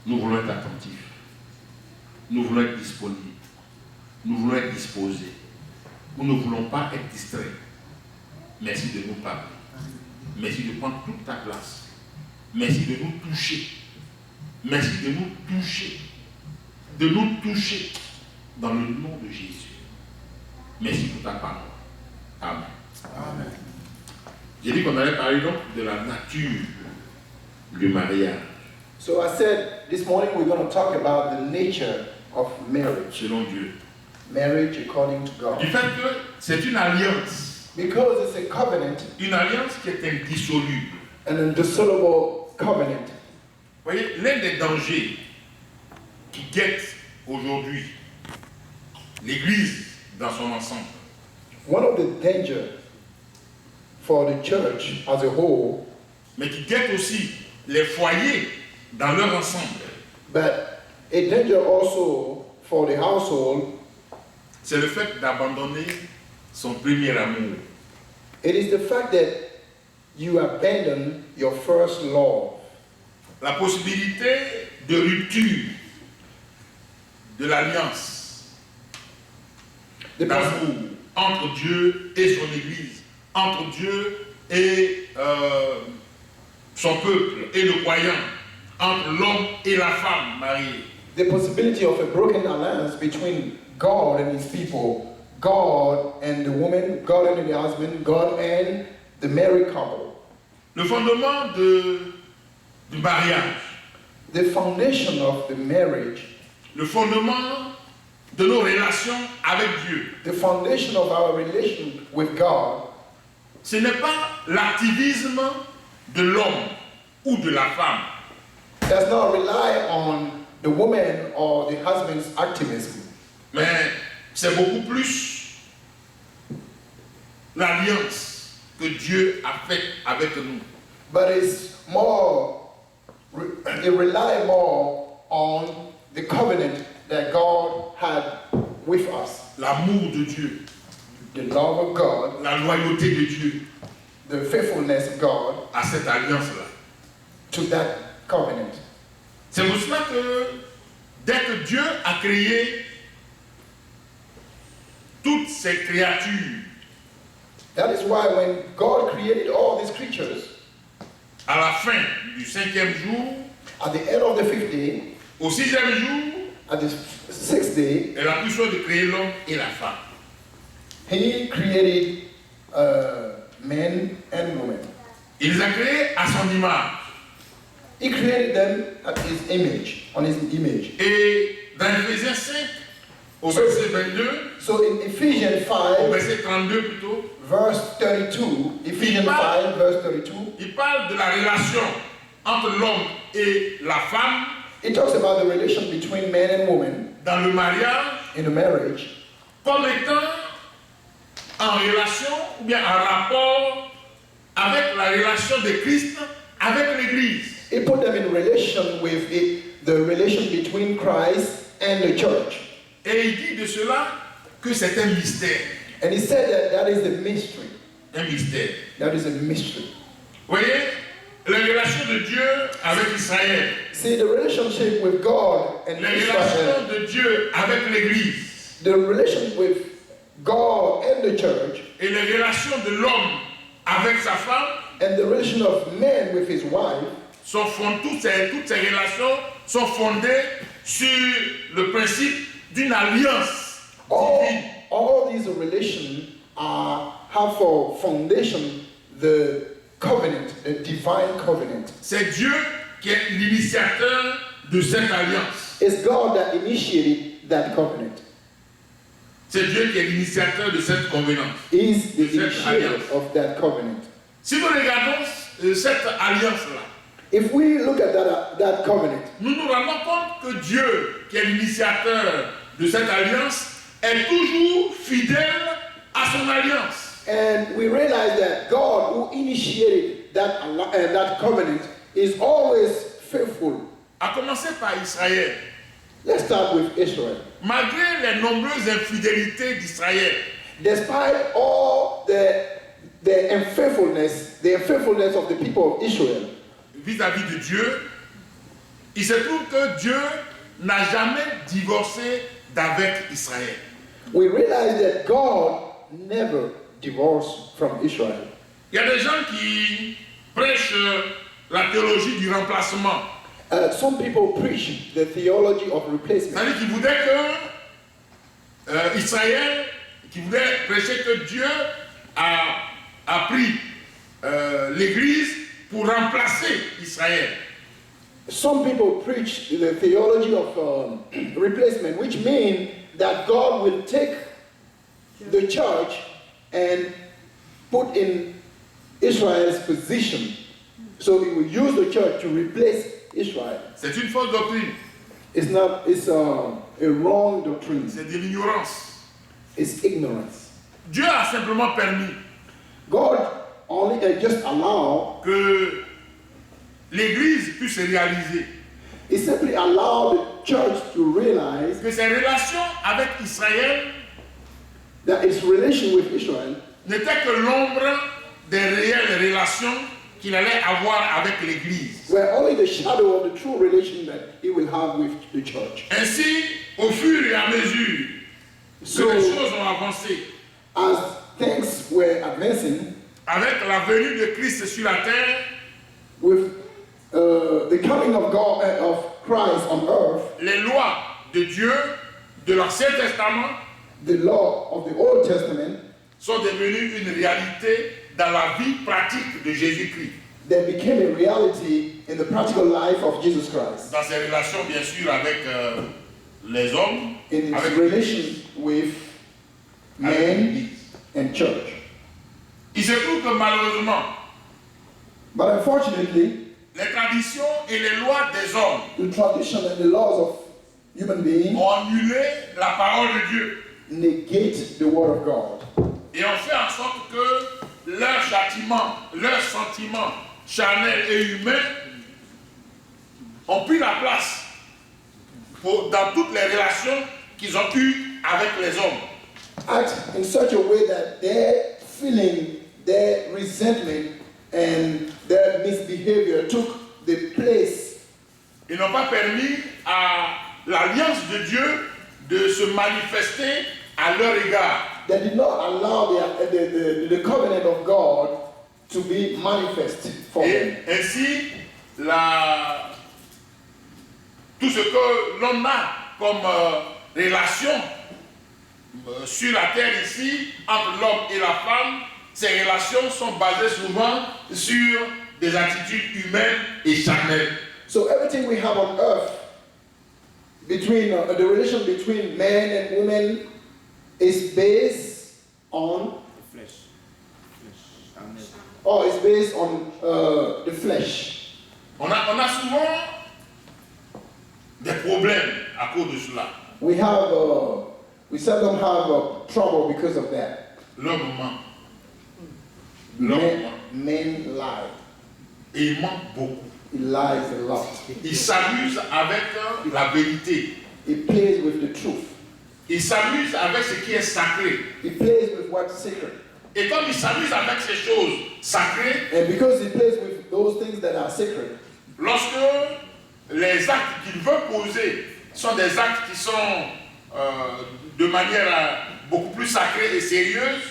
Nous voulons être attentifs. Nous voulons être disponibles. Nous voulons être disposés. Nous ne voulons pas être distraits. Merci de nous parler. Merci de prendre toute ta place. Merci de nous toucher. Merci de nous toucher. De nous toucher dans le nom de Jésus. Merci pour ta parole. Amen. Amen. J'ai dit qu'on allait parler donc de la nature du mariage. So I said this morning we're going to talk about the nature of marriage. Selon Dieu. Marriage according to God. Du fait que c'est une alliance. Because it's a covenant. Une alliance qui est indissoluble. An indissoluble covenant. Vous voyez, l'un des dangers qui guette aujourd'hui l'Église dans son ensemble. One of the dangers for the church as a whole, mais qui guette aussi les foyers dans leur ensemble. But a danger also for the household, c'est le fait d'abandonner son premier amour. It is the fact that you abandon your first love. La possibilité de rupture de l'alliance d'amour entre Dieu et son Église, entre Dieu et son peuple et le croyant, entre l'homme et la femme mariée. The possibility of a broken alliance between God and his people, God and the woman, God and the husband, God and the married couple. Le fondement du mariage, the foundation of the marriage, le fondement de nos relations avec Dieu, the foundation of our relation with God, ce n'est pas l'activisme de l'homme ou de la femme. Does not rely on the woman or the husband's activism. Mais c'est beaucoup plus l'alliance que Dieu a faite avec nous. But it's more, it relies more on the covenant that God had with us. L'amour de Dieu, the love of God, la loyauté de Dieu, the faithfulness of God à cette alliance-là. To that covenant. C'est pour cela que dès que Dieu a créé toutes ces créatures, that is why when God created all these creatures, à la fin du 5e jour, at the end of the 5th day, au 6e jour, at the 6th day, il a pris soin de créer l'homme et la femme. He created men and women. Il les a créés à son image. He created them at his image, on his image. Et dans Ephésiens 5, au verset 22, so in Ephesians 5, au verset 32 plutôt, verse 32, Ephesians 5, verse 32, il parle de la relation entre l'homme et la femme. It talks about the relation between man and woman dans le mariage, in a marriage, comme étant en relation ou bien en rapport avec la relation de Christ avec l'Église. It put them in relation with the relation between Christ and the church. Et il dit de cela que c'est un mystère. And he said that that is a mystery. Un mystère. That is a mystery. Vous voyez, la relation de Dieu avec Israël. See, the relationship with God and la Israel. relation de Dieu avec l'Église. The relation with God and the church. Et les relations de l'homme avec sa femme. And the relation of man with his wife. Toutes ces relations sont fondées sur le principe d'une alliance divine. All these relations have for foundation the covenant, the divine covenant. C'est Dieu qui est l'initiateur de cette alliance. It's God that initiated that covenant. C'est Dieu qui est l'initiateur de cette convenance. Is the initiator of that covenant. Si nous regardons cette alliance-là, if we look at that covenant, nous nous rendons compte que Dieu, qui est l'initiateur de cette alliance, est toujours fidèle à son alliance. And we realize that God, who initiated that covenant, is always faithful. À commencer par Israël. Let's start with Israel. Malgré les nombreuses infidélités d'Israël, despite all the unfaithfulness of the people of Israel, vis-à-vis de Dieu, il se trouve que Dieu n'a jamais divorcé d'avec Israël. We realize that God never divorced from Israel. Il y a des gens qui prêchent la théologie du remplacement. Some people preach the theology of replacement. C'est-à-dire qu'ils voudraient que Israël, qui voudrait prêcher que Dieu a pris l'Église pour remplacer Israël. Some people preach the theology of replacement, which means that God will take the church and put in Israel's position. So he will use the church to replace Israel. C'est une fausse doctrine. It's a wrong doctrine. C'est de l'ignorance. It's ignorance. Dieu a simplement permis God only just allowed que l'Église puisse se réaliser. He simply allowed the church to realize Que ses relations avec Israël that its relation with Israel n'était que l'ombre des réelles relations qu'il allait avoir avec l'Église. were only the shadow of the true relation that he will have with the church. Ainsi, au fur et à mesure que les choses ont avancé, As things were advancing, avec la venue de Christ sur la terre, with the coming of God of Christ on earth, les lois de Dieu, de l'Ancien Testament, the law of the Old Testament, sont devenues une réalité dans la vie pratique de Jésus-Christ. that became a reality in the practical life of Jesus Christ. Dans ses relations, bien sûr, avec les hommes, In its avec relation with men l'Église. and church. Il se trouve que malheureusement, But unfortunately, les traditions et les lois des hommes the tradition and the laws of human beings ont annulé la parole de Dieu negate the word of God. et ont fait en sorte que leurs châtiments, leurs sentiments charnels et humains ont pris la place dans toutes les relations qu'ils ont eues avec les hommes. Act in such a way that their feeling, their resentment, and their misbehavior took the place. Ils n'ont pas permis à l'alliance de Dieu de se manifester à leur égard. They did not allow the covenant of God to be manifest for them. Et ainsi, tout ce que l'on a comme relation sur la terre ici, entre l'homme et la femme, ces relations sont basées souvent sur des attitudes humaines et charnelles. So everything we have on earth, between the relation between men and women, is based on The flesh. Amen. or is based on the flesh. On a souvent des problèmes à cause de cela. We seldom have trouble because of that. L'homme ment. L'homme ment. Men lie. Et il ment beaucoup. He lies a lot. Il s'amuse avec la vérité. He plays with the truth. Il s'amuse avec ce qui est sacré. He plays with what's sacred. Et comme il s'amuse avec ces choses sacrées, And because he plays with those things that are sacred, lorsque les actes qu'il veut poser sont des actes qui sont de manière beaucoup plus sacrée et sérieuse,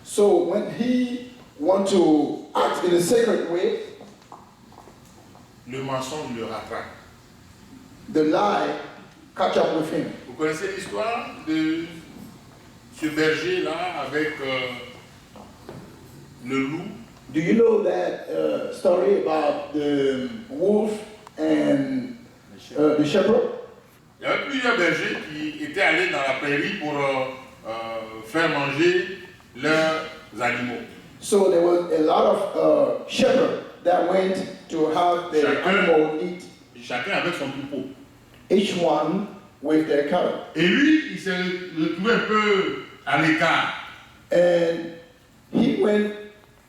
so when he wants to act in a sacred way, le mensonge le rattrape. the lie catch up with him. Vous connaissez l'histoire de ce berger-là avec le loup? Do you know that story about the wolf and the shepherd? Il y avait plusieurs bergers qui étaient allés dans la prairie pour faire manger leurs animaux. So there was a lot of shepherds that went to have their animal eat, Chacun avec son troupeau. each one with their cow. Et lui, il s'est retrouvé un peu à l'écart. And he went,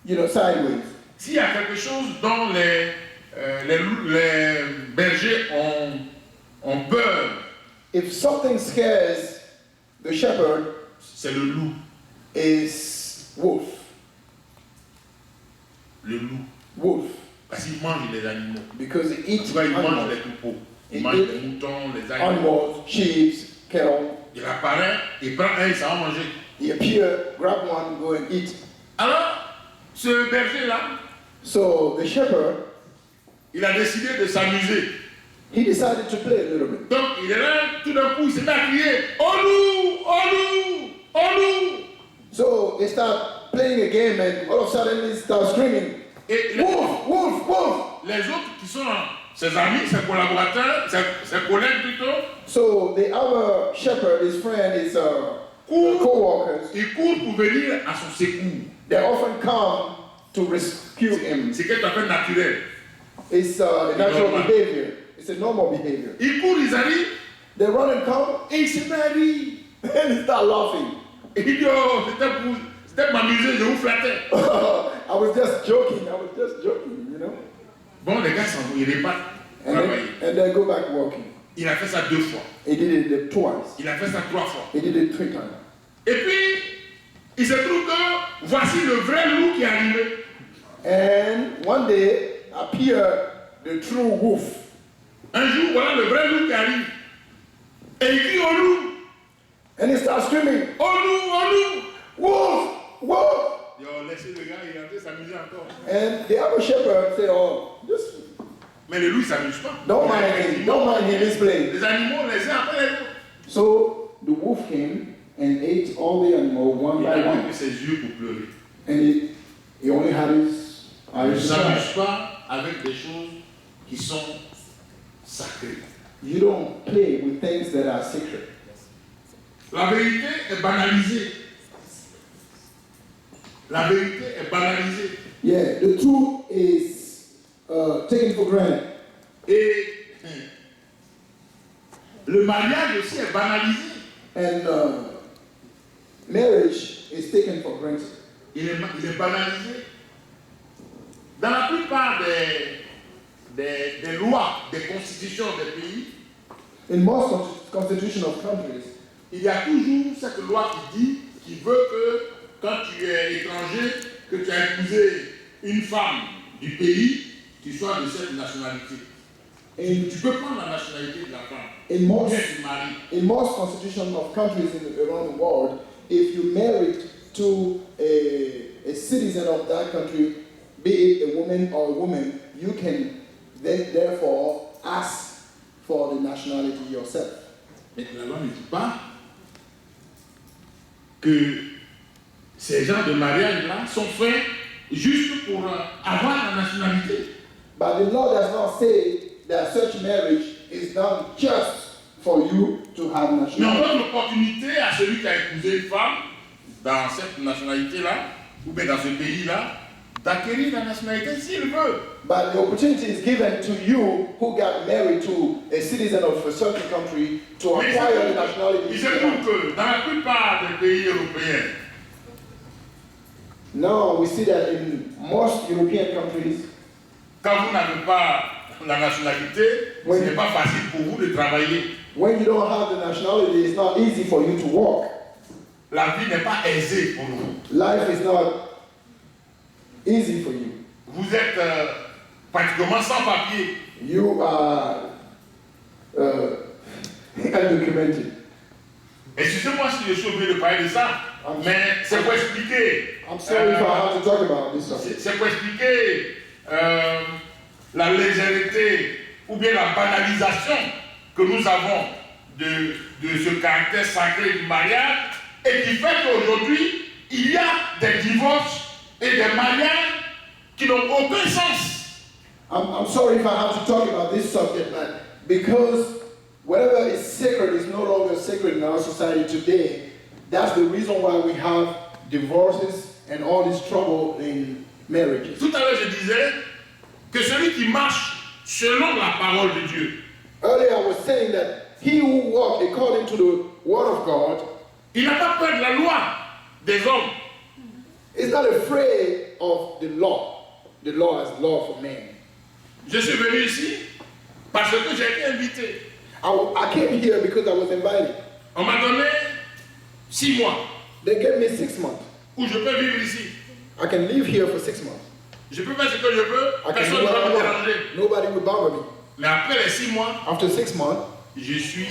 sideways. S'il y a quelque chose dont les bergers ont peur, If something scares the shepherd, c'est le loup. is wolf. Le loup. Wolf. Parce qu'il mange les animaux. Because he En eats tout cas, il mange animals. les troupeaux. Il mange les moutons, les agneaux. animals, sheep, cattle. Il apparaît, il prend un, il s'en va manger. He appear, grab one, go and eat. Alors, ce berger-là, So the shepherd, il a décidé de s'amuser. he decided to play a little bit. Donc, il est là, tout d'un coup, il s'est mis à crier « Au loup! Au loup! Au loup !» So they start playing a game, and all of a sudden they start screaming, Et wolf, wolf, wolf. les autres qui sont ses amis, ses collaborateurs, ses collègues plutôt, So the other shepherd, his friend, his co-workers, ils courent pour venir à son secours. they often come to rescue him. C'est quelque chose de naturel. It's a natural Normal. behavior. It's a normal behavior. Ils courent, ils arrivent, They run and come, et ils se mettent à rire. and they start laughing. Et il dit, oh, c'était pour m'amuser, je vous flattais. I was just joking, you know. Bon, les gars s'en vont, ils repartent travailler. And they go back working. Il a fait ça 2 fois. He did it twice. Il a fait ça 3 fois. He did it 3 times. Et puis, il se trouve que voici le vrai loup qui est arrivé. And one day appeared the true wolf. Un jour, voilà le vrai loup qui arrive. Et il crie au loup. And he starts screaming, Au loup, au loup. wolf, wolf. Ils ont laissé le gars, il est en train de s'amuser encore. And the other shepherd said, oh, just Mais le loup, il ne s'amuse pas. don't mind him, he's playing. Les animaux, les uns après les autres. So the wolf came and ate all the animals one Il by a one. mis ses yeux pour pleurer. And he only had his Il ne eyes to s'amuse cry. pas avec des choses qui sont sacrées. You don't play with things that are sacred. La vérité est banalisée. La vérité est banalisée. Yeah, the truth is taken for granted. Et le mariage aussi est banalisé. And marriage is taken for granted. Il est banalisé. Dans la plupart des lois, des constitutions des pays, In most constitution of countries, il y a toujours cette loi qui veut que quand tu es étranger, que tu as épousé une femme du pays, tu sois de cette nationalité. Et tu peux prendre la nationalité de la femme. in most, Bien, tu maries. in most constitutions of countries around the world, if you married to a citizen of that country, be it a woman or a woman, you can therefore ask for the nationality yourself. Mais la loi ne dit pas que ces genres de mariage-là sont faits juste pour avoir la nationalité. But the law does not say that such marriage is done just for you to have Mais on nationality. donne l'opportunité à celui qui a épousé une femme dans cette nationalité-là, ou bien dans ce pays-là, d'acquérir la nationalité s'il veut. But the opportunity is given to you who got married to a citizen of a certain country to Mais acquire the nationality. il se trouve que dans la plupart des pays européens, Now we see that in most European countries, quand vous n'avez pas la nationalité, Oui. ce n'est pas facile pour vous de travailler. when you don't have the nationality, it's not easy for you to walk. La vie n'est pas aisée pour vous. Life is not easy for you. Vous êtes pratiquement sans papier. You are undocumented. Excusez-moi si je suis obligé de parler de ça, mais c'est pour expliquer. I'm sorry if I have to talk about this subject. C'est pour expliquer la légèreté ou bien la banalisation que nous avons de ce caractère sacré du mariage et qui fait qu'aujourd'hui, il y a des divorces et des mariages qui n'ont aucun sens. I'm sorry if I have to talk about this subject, but because whatever is sacred is no longer sacred in our society today, that's the reason why we have divorces and all this trouble in marriages. Tout à l'heure, je disais que celui qui marche selon la parole de Dieu, Earlier I was saying that he who walks according to the word of God il n'a pas peur de la loi des hommes. is not afraid of the law. The law is law for man. Je suis venu ici parce que j'ai été invité. I came here because I was invited. On m'a donné 6 mois They gave me 6 months. où je peux vivre ici. I can live here for 6 months. Je peux faire ce que je veux, I can personne do ne va what me I déranger. want. Nobody will bother me. Mais après les 6 mois, After 6 months, je suis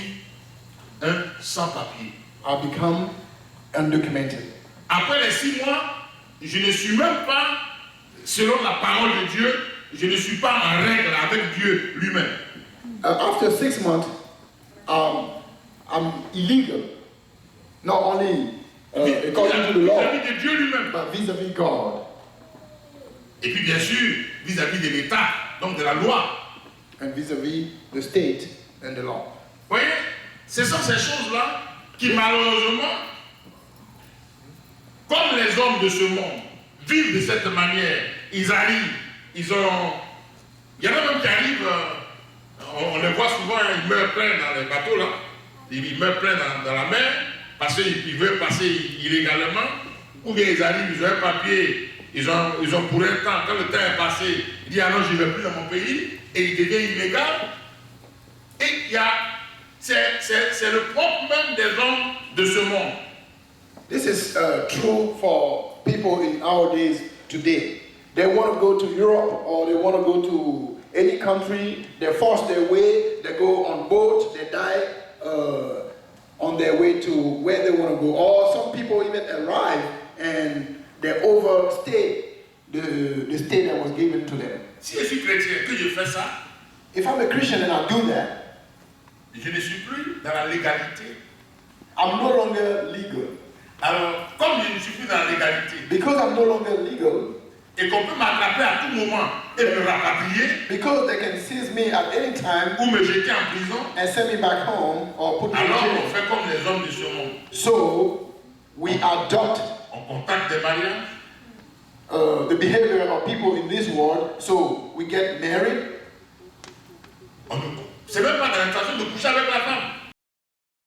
un sans-papier. I become undocumented. Après les 6 mois, je ne suis même pas, selon la parole de Dieu, je ne suis pas en règle avec Dieu lui-même. After 6 months, I'm illegal. Not only according to the law, Vis-à-vis de Dieu lui-même. but vis-a-vis God. Et puis bien sûr, vis-à-vis de l'État, donc de la loi. And vis-a-vis the state and the law. Vous voyez, ce sont ces choses-là qui malheureusement, comme les hommes de ce monde vivent de cette manière, ils arrivent, il y en a même qui arrivent, on les voit souvent, ils meurent plein dans les bateaux là, ils meurent plein dans la mer, parce qu'ils veulent passer illégalement, ou bien ils arrivent, ils ont un papier, ils ont pour un temps, quand le temps est passé, ils disent ah non, je ne vais plus dans mon pays, et il devient illégal. Et c'est le propre même des hommes de ce monde. This is true for people in our days today. They want to go to Europe or they want to go to any country. They force their way. They go on boat. They die on their way to where they want to go. Or some people even arrive and they overstay the stay that was given to them. Si je suis chrétien, que je fais ça, If I'm a Christian and I do that, je ne suis plus dans la légalité. I'm no longer legal. Alors, comme je ne suis plus dans la légalité, Because I'm no longer legal, et qu'on peut m'attraper à tout moment et me rapatrier, because they can seize me at any time ou me jeter en prison, and send me back home or put me in alors jail. on fait comme les hommes de ce monde. So we adopt On contacte des mariages, the behavior of people in this world. So we get married. c'est même pas dans l'intention de coucher avec la femme.